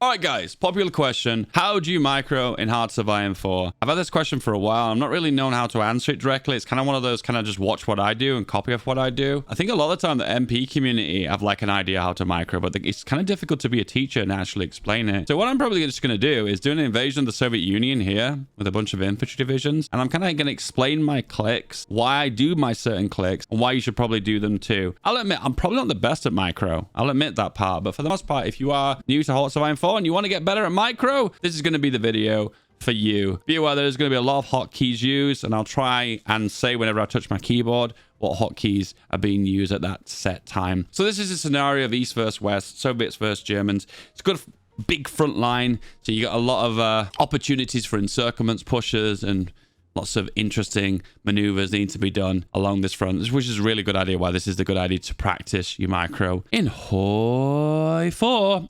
All right, guys, popular question. How do you micro in Hard Surviving 4? I've had this question for a while. I'm not really known how to answer it directly. It's kind of one of those kind of just watch what I do and copy off what I do. I think a lot of the time the MP community have like an idea how to micro, but it's kind of difficult to be a teacher and actually explain it. So what I'm probably just going to do is do an invasion of the Soviet Union here with a bunch of infantry divisions. And I'm kind of going to explain my clicks, why I do my certain clicks, and why you should probably do them too. I'll admit, I'm probably not the best at micro. I'll admit that part. But for the most part, if you are new to Hard Surviving 4 and you want to get better at micro, this is going to be the video for you. Be aware there's going to be a lot of hotkeys used, and I'll try and say whenever I touch my keyboard what hotkeys are being used at that set time. So this is a scenario of East versus West, Soviets versus Germans. It's good, big front line, so you got a lot of opportunities for encirclements, pushers, and lots of interesting maneuvers need to be done along this front, which is a really good idea. Why this is the good idea to practice your micro in HOI4.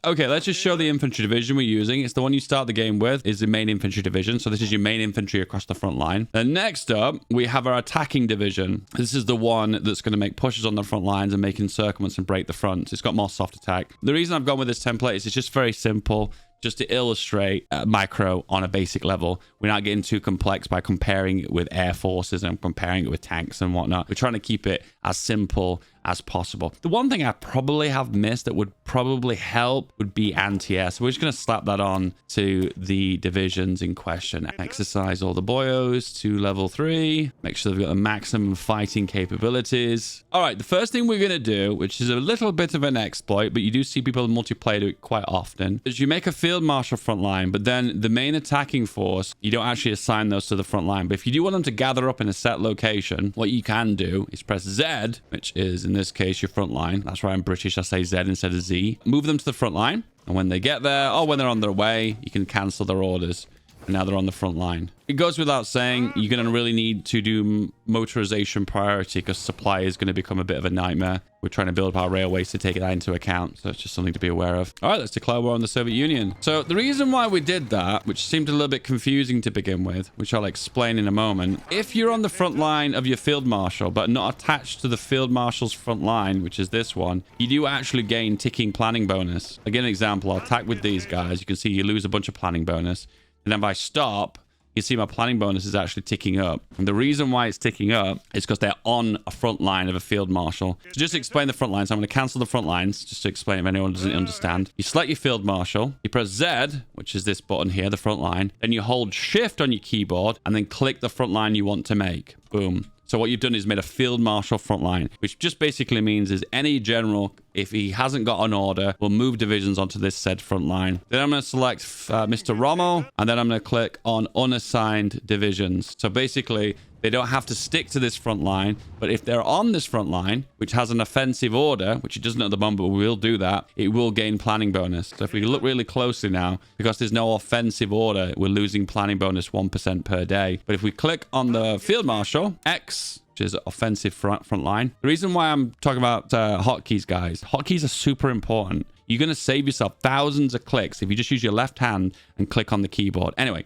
Okay, let's just show the infantry division we're using. It's the one you start the game with, is the main infantry division. So this is your main infantry across the front line. Then next up, we have our attacking division. This is the one that's going to make pushes on the front lines and make encirclements and break the fronts. It's got more soft attack. The reason I've gone with this template is it's just very simple. Just to illustrate micro on a basic level. We're not getting too complex by comparing it with air forces and comparing it with tanks and whatnot. We're trying to keep it as simple as possible. The one thing I probably have missed that would probably help would be anti-air. So we're just going to slap that on to the divisions in question. Exercise all the boyos to level 3. Make sure they've got the maximum fighting capabilities. All right, the first thing we're going to do, which is a little bit of an exploit, but you do see people in multiplayer do it quite often, is you make a field marshal front line, but then the main attacking force, you don't actually assign those to the front line. But if you do want them to gather up in a set location, what you can do is press Z, which is in this case your front line. That's why I'm British, I say Z instead of Z. Move them to the front line, and when they get there, or when they're on their way, you can cancel their orders. And now they're on the front line. It goes without saying, you're going to really need to do motorization priority because supply is going to become a bit of a nightmare. We're trying to build up our railways to take that into account. So it's just something to be aware of. All right, let's declare war on the Soviet Union. So the reason why we did that, which seemed a little bit confusing to begin with, which I'll explain in a moment. If you're on the front line of your field marshal, but not attached to the field marshal's front line, which is this one, you do actually gain ticking planning bonus. Again, an example, I'll attack with these guys. You can see you lose a bunch of planning bonus. And then if I stop, you see my planning bonus is actually ticking up. And the reason why it's ticking up is because they're on a front line of a field marshal. So just to explain the front lines, I'm going to cancel the front lines just to explain if anyone doesn't understand. You select your field marshal, you press Z, which is this button here, the front line. Then you hold shift on your keyboard and then click the front line you want to make. Boom. So what you've done is made a field marshal front line, which just basically means is any general, if he hasn't got an order, will move divisions onto this said front line. Then I'm going to select Mr. Rommel, and then I'm going to click on unassigned divisions. So basically, they don't have to stick to this front line, but if they're on this front line, which has an offensive order, which it doesn't at the moment, but we will do that, it will gain planning bonus. So if we look really closely now, because there's no offensive order, we're losing planning bonus 1% per day. But if we click on the field marshal, X, which is offensive front line. The reason why I'm talking about hotkeys, guys, hotkeys are super important. You're going to save yourself thousands of clicks if you just use your left hand and click on the keyboard. Anyway,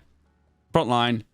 front line,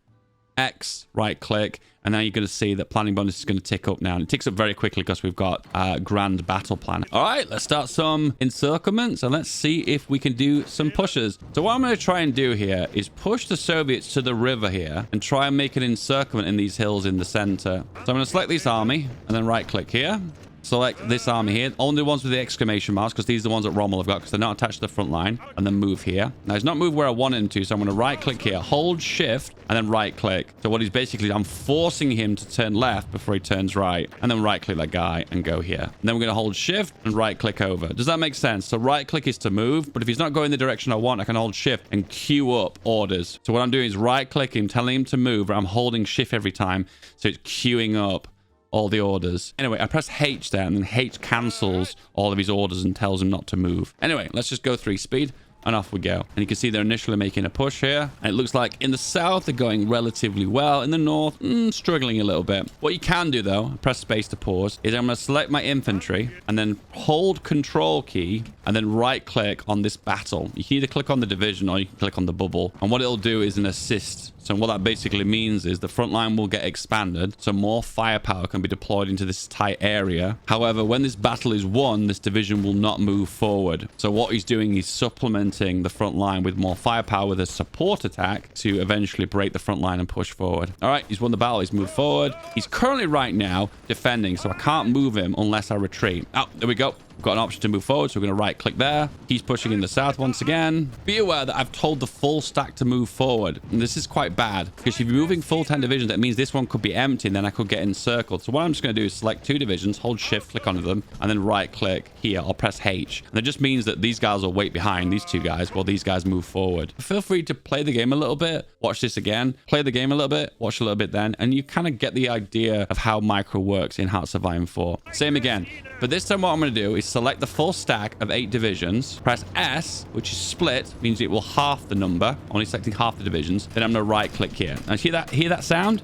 X, right click, and now you're going to see that planning bonus is going to tick up now. And it ticks up very quickly because we've got grand battle plan. All right, let's start some encirclements and let's see if we can do some pushes. So what I'm going to try and do here is push the Soviets to the river here and try and make an encirclement in these hills in the center. So I'm going to select this army and then right click here. Select this army here, only the ones with the exclamation marks, because these are the ones that Rommel have got, because they're not attached to the front line, and then move here. Now, he's not moved where I want him to, so I'm going to right-click here, hold shift, and then right-click. So what he's basically, I'm forcing him to turn left before he turns right, and then right-click that guy and go here. And then we're going to hold shift and right-click over. Does that make sense? So right-click is to move, but if he's not going the direction I want, I can hold shift and queue up orders. So what I'm doing is right-clicking, telling him to move, but I'm holding shift every time, so it's queuing up all the orders. Anyway, I press H there, and then H cancels all of his orders and tells him not to move. Anyway, let's just go 3 speed. and off we go. And you can see they're initially making a push here, and it looks like in the south they're going relatively well. In the north, struggling a little bit. What you can do though, press space to pause, is I'm going to select my infantry and then hold control key and then right click on this battle. You can either click on the division or you can click on the bubble, and what it'll do is an assist. So what that basically means is the front line will get expanded, so more firepower can be deployed into this tight area. However, when this battle is won, this division will not move forward. So what he's doing is supplementing supplementing the front line with more firepower with a support attack to eventually break the front line and push forward. All right, he's won the battle. He's moved forward. He's currently right now defending, so I can't move him unless I retreat. Oh, there we go. We've got an option to move forward, so we're going to right click there. He's pushing in the south once again. Be aware that I've told the full stack to move forward, and this is quite bad because if you're moving full 10 divisions, that means this one could be empty and then I could get encircled. So what I'm just going to do is select 2 divisions, hold shift, click onto them, and then right click here. I'll press H, and that just means that these guys will wait behind these 2 guys while these guys move forward. Feel free to play the game a little bit, watch this again, play the game a little bit, watch a little bit then, and you kind of get the idea of how micro works in Hearts of Iron 4. Same again, but this time what I'm going to do is select the full stack of 8 divisions, press S, which is split, means it will half the number, only selecting half the divisions. Then I'm going to right click here. Now hear that sound?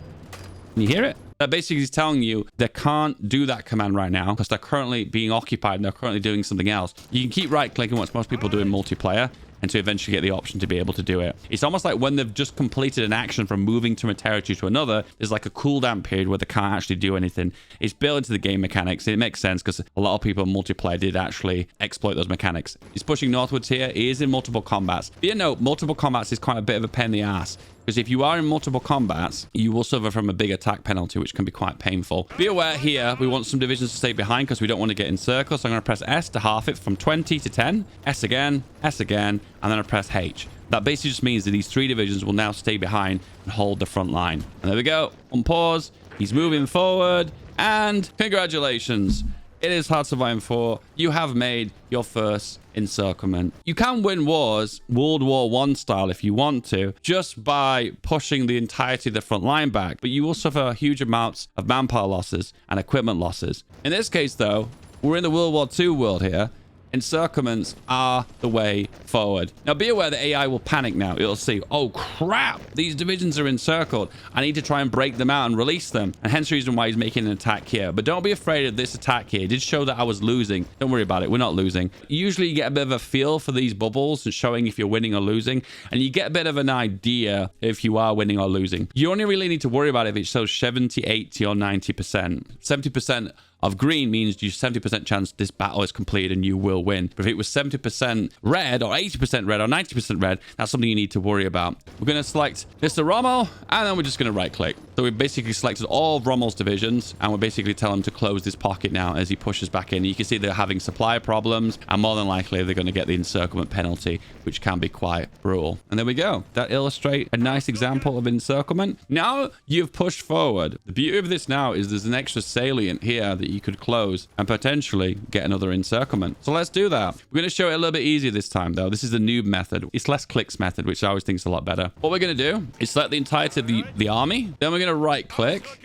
Can you hear it? That basically is telling you they can't do that command right now because they're currently being occupied and they're currently doing something else. You can keep right clicking, what most people do in multiplayer, and to eventually get the option to be able to do it. It's almost like when they've just completed an action from moving from a territory to another, there's like a cooldown period where they can't actually do anything. It's built into the game mechanics. It makes sense because a lot of people in multiplayer did actually exploit those mechanics. He's pushing northwards here. He is in multiple combats. But you know, multiple combats is quite a bit of a pain in the ass. Because if you are in multiple combats, you will suffer from a big attack penalty, which can be quite painful. Be aware here, we want some divisions to stay behind because we don't want to get encircled. So I'm going to press S to half it from 20 to 10. S again, and then I press H. That basically just means that these 3 divisions will now stay behind and hold the front line. And there we go. On pause. He's moving forward. And congratulations. It is Hearts of Iron 4. You have made your first encirclement. You can win wars World War I style if you want to, just by pushing the entirety of the front line back, but you will suffer huge amounts of manpower losses and equipment losses. In this case, though, we're in the World War II world here. Encirclements are the way forward. Now, be aware that AI will panic now. It'll see, oh crap, these divisions are encircled. I need to try and break them out and release them. And hence the reason why he's making an attack here. But don't be afraid of this attack here. It did show that I was losing. Don't worry about it. We're not losing. Usually you get a bit of a feel for these bubbles and showing if you're winning or losing. And you get a bit of an idea if you are winning or losing. You only really need to worry about it if it shows 70, 80, or 90%. 70% of green means you 70% chance this battle is completed and you will win. But if it was 70% red or 80% red or 90% red, that's something you need to worry about. We're going to select Mr. Rommel, and then we're just going to right click. So we've basically selected all of Rommel's divisions, and we're basically telling him to close this pocket now as he pushes back in. You can see they're having supply problems, and more than likely they're going to get the encirclement penalty, which can be quite brutal. And there we go. That illustrates a nice example of encirclement. Now you've pushed forward. The beauty of this now is there's an extra salient here that you could close and potentially get another encirclement. So let's do that. We're going to show it a little bit easier this time, though. This is the noob method. It's less clicks method, which I always think is a lot better. What we're going to do is select the entirety of the army. Then we're going to right click.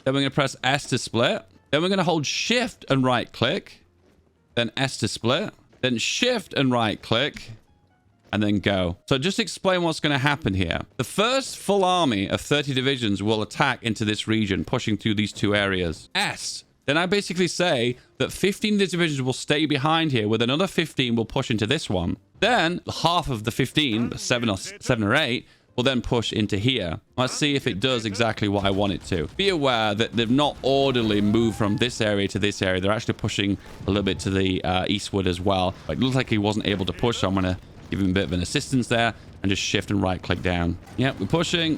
Then we're going to press S to split. Then we're going to hold shift and right click. Then S to split. Then shift and right click. And then go. So just explain what's going to happen here. The first full army of 30 divisions will attack into this region, pushing through these 2 areas. S. Then I basically say that 15 of the divisions will stay behind here, with another 15 will push into this one. Then half of the 15, 7 or 8, will then push into here. Let's see if it does exactly what I want it to. Be aware that they've not orderly moved from this area to this area. They're actually pushing a little bit to the eastward as well. It looks like he wasn't able to push, so I'm going to give him a bit of an assistance there and just shift and right click down. Yeah, we're pushing.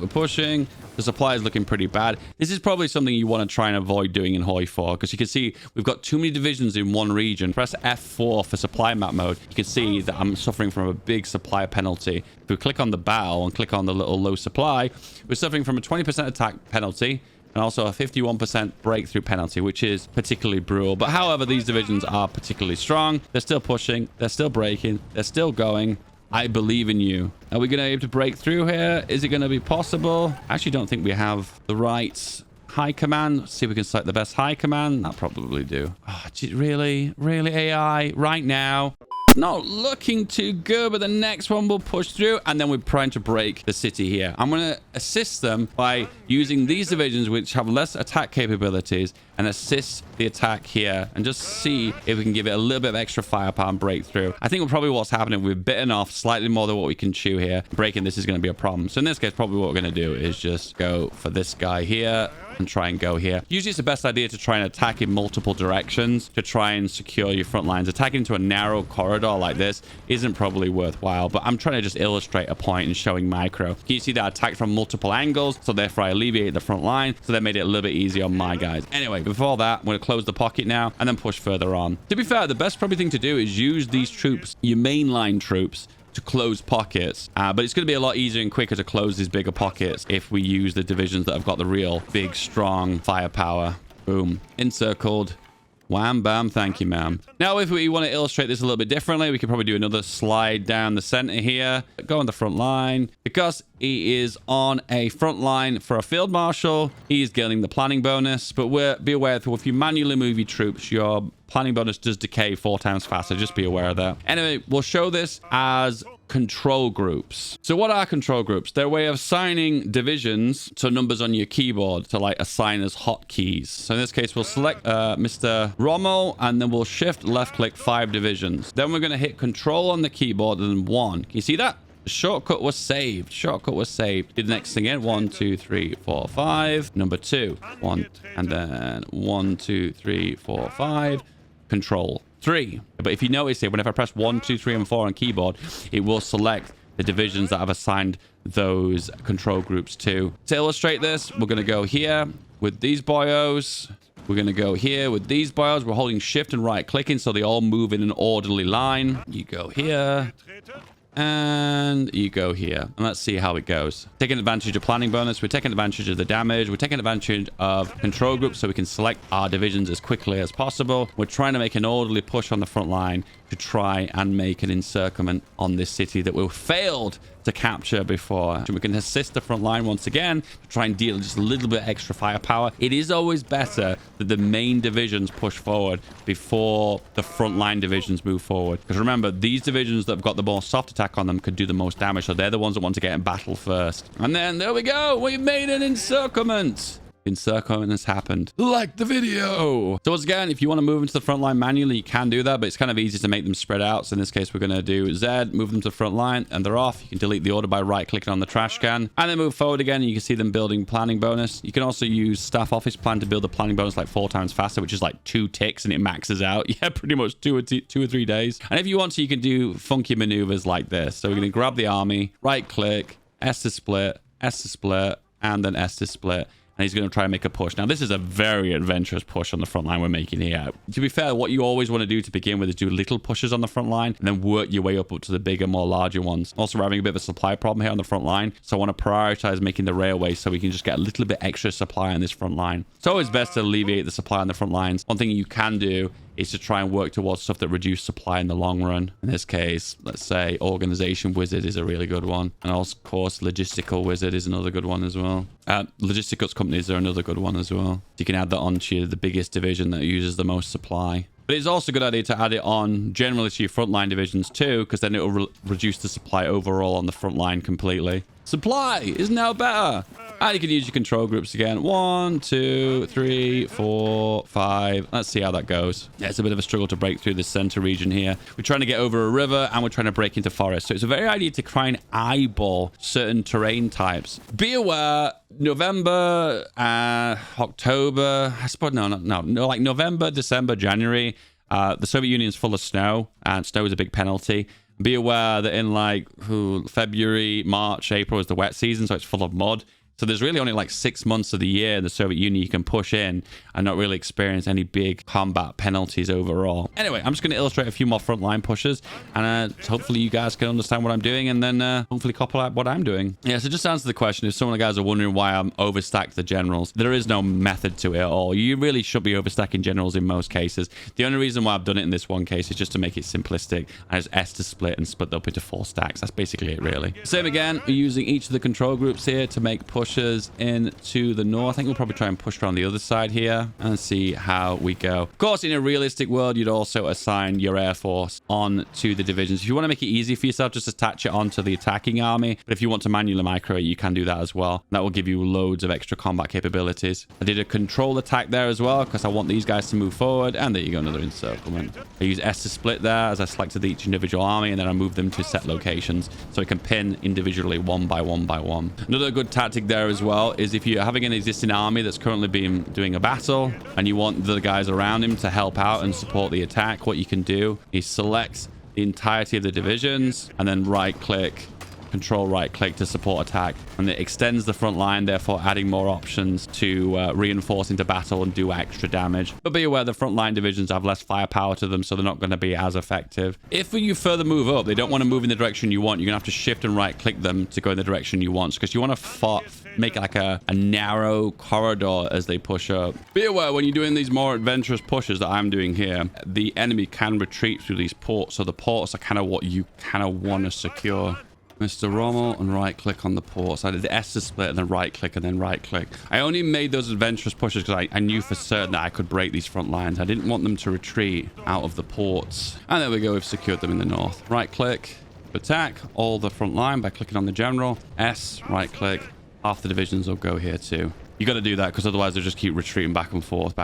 The supply is looking pretty bad. This is probably something you want to try and avoid doing in HOI4, because you can see we've got too many divisions in one region. Press F4 for supply map mode. You can see that I'm suffering from a big supply penalty. If we click on the bow and click on the little low supply, we're suffering from a 20% attack penalty and also a 51% breakthrough penalty, which is particularly brutal. But however, these divisions are particularly strong. They're still pushing. They're still breaking. They're still going. I believe in you. Are we going to be able to break through here? Is it going to be possible? I actually don't think we have the right high command. Let's see if we can select the best high command. That'll probably do. Oh, really? Really, AI? Right now? Not looking too good, but the next one will push through, and then we're trying to break the city here. I'm going to assist them by using these divisions, which have less attack capabilities, and assist the attack here and just see if we can give it a little bit of extra firepower and breakthrough. I think probably what's happening, we've bitten off slightly more than what we can chew here. Breaking this is going to be a problem. So in this case, probably what we're going to do is just go for this guy here and try and go here. Usually it's the best idea to try and attack in multiple directions to try and secure your front lines. Attacking into a narrow corridor like this isn't probably worthwhile, but I'm trying to just illustrate a point and showing micro. Can you see that I attacked from multiple angles? So therefore I alleviate the front line. So that made it a little bit easier on my guys. Anyway, before that, I'm going to close the pocket now and then push further on. To be fair, the best probably thing to do is use these troops, your mainline troops, to close pockets, but it's going to be a lot easier and quicker to close these bigger pockets if we use the divisions that have got the real big strong firepower. Boom, encircled. Wham, bam, thank you, ma'am. Now, if we want to illustrate this a little bit differently, we could probably do another slide down the center here. Go on the front line. Because he is on a front line for a field marshal, he is getting the planning bonus. But be aware that if you manually move your troops, your planning bonus does decay 4 times faster. Just be aware of that. Anyway, we'll show this as control groups. So what are control groups? They're a way of assigning divisions to numbers on your keyboard to like assign as hotkeys. So in this case, we'll select Mr. Rommel, and then we'll shift left click 5 divisions. Then we're going to hit control on the keyboard and then 1. Can you see that? The shortcut was saved. Shortcut was saved. Do the next thing in. 1, 2, 3, 4, 5. Number 2. 1, and then 1, 2, 3, 4, 5. Control 3. But if you notice here, whenever I press 1, 2, 3, and 4 on keyboard, it will select the divisions that I've assigned those control groups to. To illustrate this, we're going to go here with these boyos. We're going to go here with these boyos. We're holding shift and right clicking so they all move in an orderly line. You go here. And you go here. And let's see how it goes. Taking advantage of planning bonus. We're taking advantage of the damage. We're taking advantage of control groups so we can select our divisions as quickly as possible. We're trying to make an orderly push on the front line to try and make an encirclement on this city that we failed to capture before. We can assist the front line once again to try and deal just a little bit extra firepower. It is always better that the main divisions push forward before the front line divisions move forward. Because remember, these divisions that have got the more soft attack on them could do the most damage. So they're the ones that want to get in battle first. And then there we go. We've made an encirclement. Encirclement has happened. Like the video. So once again, if you want to move into the front line manually, you can do that, but it's kind of easy to make them spread out. So in this case, we're going to do Z, move them to the front line, and they're off. You can delete the order by right-clicking on the trash can, and then move forward again. And you can see them building planning bonus. You can also use staff office plan to build the planning bonus like 4 times faster, which is like 2 ticks, and it maxes out. Yeah, pretty much 2 or 3 days. And if you want to, you can do funky maneuvers like this. So we're going to grab the army, right-click, S to split, and then S to split. And he's going to try and make a push. Now, this is a very adventurous push on the front line we're making here. To be fair, what you always want to do to begin with is do little pushes on the front line and then work your way up to the bigger, more larger ones. Also, we're having a bit of a supply problem here on the front line. So I want to prioritize making the railway so we can just get a little bit extra supply on this front line. It's always best to alleviate the supply on the front lines. One thing you can do is to try and work towards stuff that reduce supply in the long run. In this case, let's say organization wizard is a really good one. And also, of course, logistical wizard is another good one as well. Logistics companies are another good one as well. You can add that on to the biggest division that uses the most supply. But it's also a good idea to add it on generally to your frontline divisions too, because then it will reduce the supply overall on the front line completely. Supply is now better. And you can use your control groups again. 1, 2, 3, 4, 5. Let's see how that goes. Yeah, it's a bit of a struggle to break through the center region here. We're trying to get over a river and we're trying to break into forest. So it's a very idea to try and eyeball certain terrain types. Be aware, November, October, I suppose, no, like November, December, January, the Soviet Union is full of snow, and snow is a big penalty. Be aware that in like February, March, April is the wet season, so it's full of mud. So there's really only like 6 months of the year in the Soviet Union you can push in and not really experience any big combat penalties overall. Anyway, I'm just going to illustrate a few more frontline pushes, and hopefully you guys can understand what I'm doing, and then hopefully copy out what I'm doing. Yeah, so just to answer the question, if some of the guys are wondering why I'm overstacked the generals, there is no method to it at all. You really should be overstacking generals in most cases. The only reason why I've done it in this one case is just to make it simplistic. I just S to split and split up into 4 stacks. That's basically it, really. Same again, we're using each of the control groups here to make push pushers into the north. I think we'll probably try and push around the other side here and see how we go. Of course, in a realistic world, you'd also assign your air force on to the divisions. If you want to make it easy for yourself, just attach it onto the attacking army. But if you want to manually micro it, you can do that as well. That will give you loads of extra combat capabilities. I did a control attack there as well because I want these guys to move forward. And there you go, another encirclement. I use S to split there as I selected each individual army, and then I moved them to set locations so it can pin individually one by one by one. Another good tactic there as well is if you're having an existing army that's currently been doing a battle and you want the guys around him to help out and support the attack, what you can do is select the entirety of the divisions and then right click, control right click to support attack, and it extends the front line, therefore adding more options to reinforce into battle and do extra damage. But be aware the front line divisions have less firepower to them, so they're not going to be as effective. If you further move up, they don't want to move in the direction you want. You're gonna have to shift and right click them to go in the direction you want, because you want to make like a narrow corridor as they push up. Be aware when you're doing these more adventurous pushes that I'm doing here, the enemy can retreat through these ports, so the ports are kind of what you kind of want to secure. Mr. Rommel and right click on the ports. I did the S to split and then right click and then right click. I only made those adventurous pushes because I knew for certain that I could break these front lines. I didn't want them to retreat out of the ports. And there we go, we've secured them in the north. Right click, attack all the front line by clicking on the general. S, right click, half the divisions will go here too. You got to do that because otherwise they'll just keep retreating back and forth,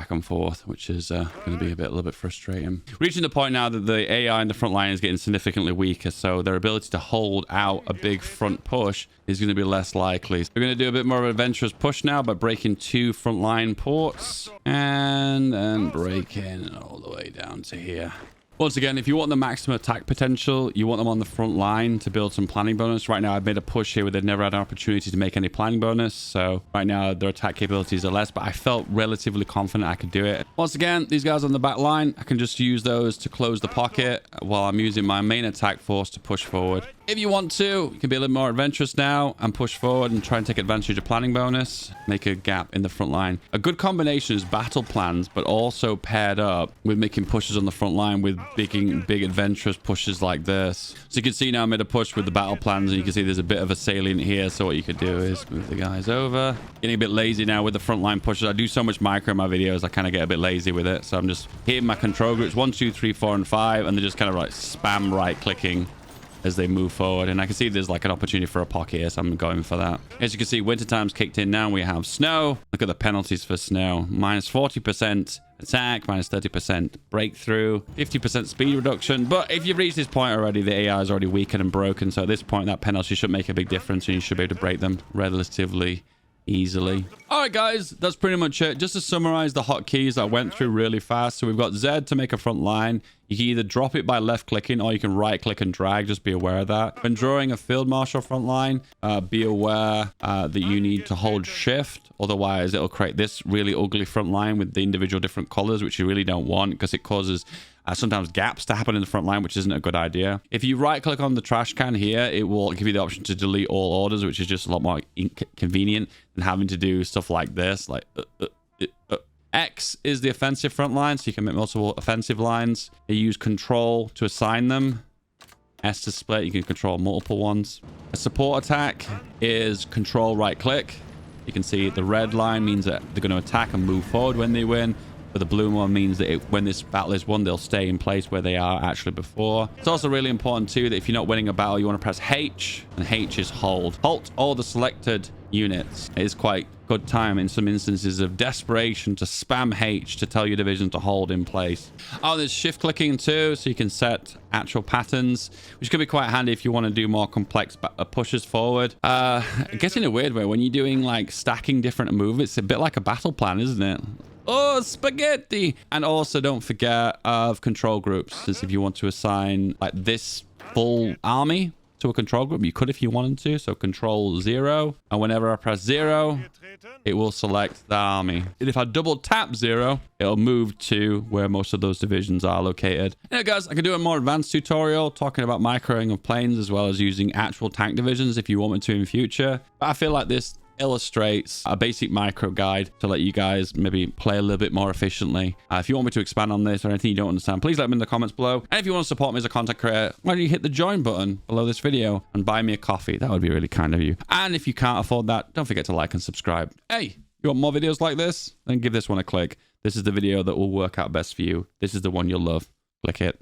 which is going to be a little bit frustrating. Reaching the point now that the AI in the front line is getting significantly weaker, so their ability to hold out a big front push is going to be less likely. So we're going to do a bit more of an adventurous push now by breaking 2 front line ports and then breaking all the way down to here. Once again, if you want the maximum attack potential, you want them on the front line to build some planning bonus. Right now, I've made a push here where they've never had an opportunity to make any planning bonus. So right now, their attack capabilities are less, but I felt relatively confident I could do it. Once again, these guys on the back line, I can just use those to close the pocket while I'm using my main attack force to push forward. If you want to, you can be a little more adventurous now and push forward and try and take advantage of planning bonus. Make a gap in the front line. A good combination is battle plans, but also paired up with making pushes on the front line with big adventurous pushes like this. So you can see now I made a push with the battle plans, and you can see there's a bit of a salient here. So what you could do is move the guys over. Getting a bit lazy now with the frontline pushes. I do so much micro in my videos, I kind of get a bit lazy with it. So I'm just hitting my control groups 1, 2, 3, 4, and 5, and they're just kind of like spam right clicking as they move forward. And I can see there's like an opportunity for a pocket here, so I'm going for that. As you can see, winter time's kicked in now. We have snow. Look at the penalties for snow. Minus 40% attack, minus 30% breakthrough, 50% speed reduction. But if you've reached this point already, the AI is already weakened and broken. So at this point, that penalty should make a big difference, and you should be able to break them relatively easily. All right, guys, that's pretty much it. Just to summarize the hotkeys I went through really fast. So we've got Z to make a front line. You can either drop it by left clicking or you can right click and drag. Just be aware of that. When drawing a field marshal front line, be aware that you need to hold shift. Otherwise, it'll create this really ugly front line with the individual different colors, which you really don't want because it causes sometimes gaps to happen in the front line, which isn't a good idea. If you right click on the trash can here, it will give you the option to delete all orders, which is just a lot more inconvenient than having to do stuff like this. Like X is the offensive front line, so you can make multiple offensive lines. You use control to assign them. S to split, you can control multiple ones. A support attack is control right click. You can see the red line means that they're going to attack and move forward when they win. But the blue one means that when this battle is won, they'll stay in place where they are actually before. It's also really important too that if you're not winning a battle, you want to press H, and H is hold. Halt all the selected units. It is quite good time in some instances of desperation to spam H to tell your division to hold in place. Oh, there's shift clicking too, so you can set actual patterns, which can be quite handy if you want to do more complex pushes forward. I guess in a weird way, when you're doing like stacking different moves, it's a bit like a battle plan, isn't it? Oh, spaghetti! And also don't forget of control groups, since if you want to assign like this full army to a control group, you could if you wanted to. So control 0, and whenever I press 0, it will select the army. And if I double tap 0, it'll move to where most of those divisions are located. Yeah, guys, I can do a more advanced tutorial talking about microing of planes as well as using actual tank divisions if you want me to in future. But I feel like this illustrates a basic micro guide to let you guys maybe play a little bit more efficiently. If you want me to expand on this or anything you don't understand, please let me in the comments below. And if you want to support me as a content creator, why don't you hit the join button below this video and buy me a coffee? That would be really kind of you. And if you can't afford that, don't forget to like and subscribe. Hey, you want more videos like this? Then give this one a click. This is the video that will work out best for you. This is the one you'll love. Click it.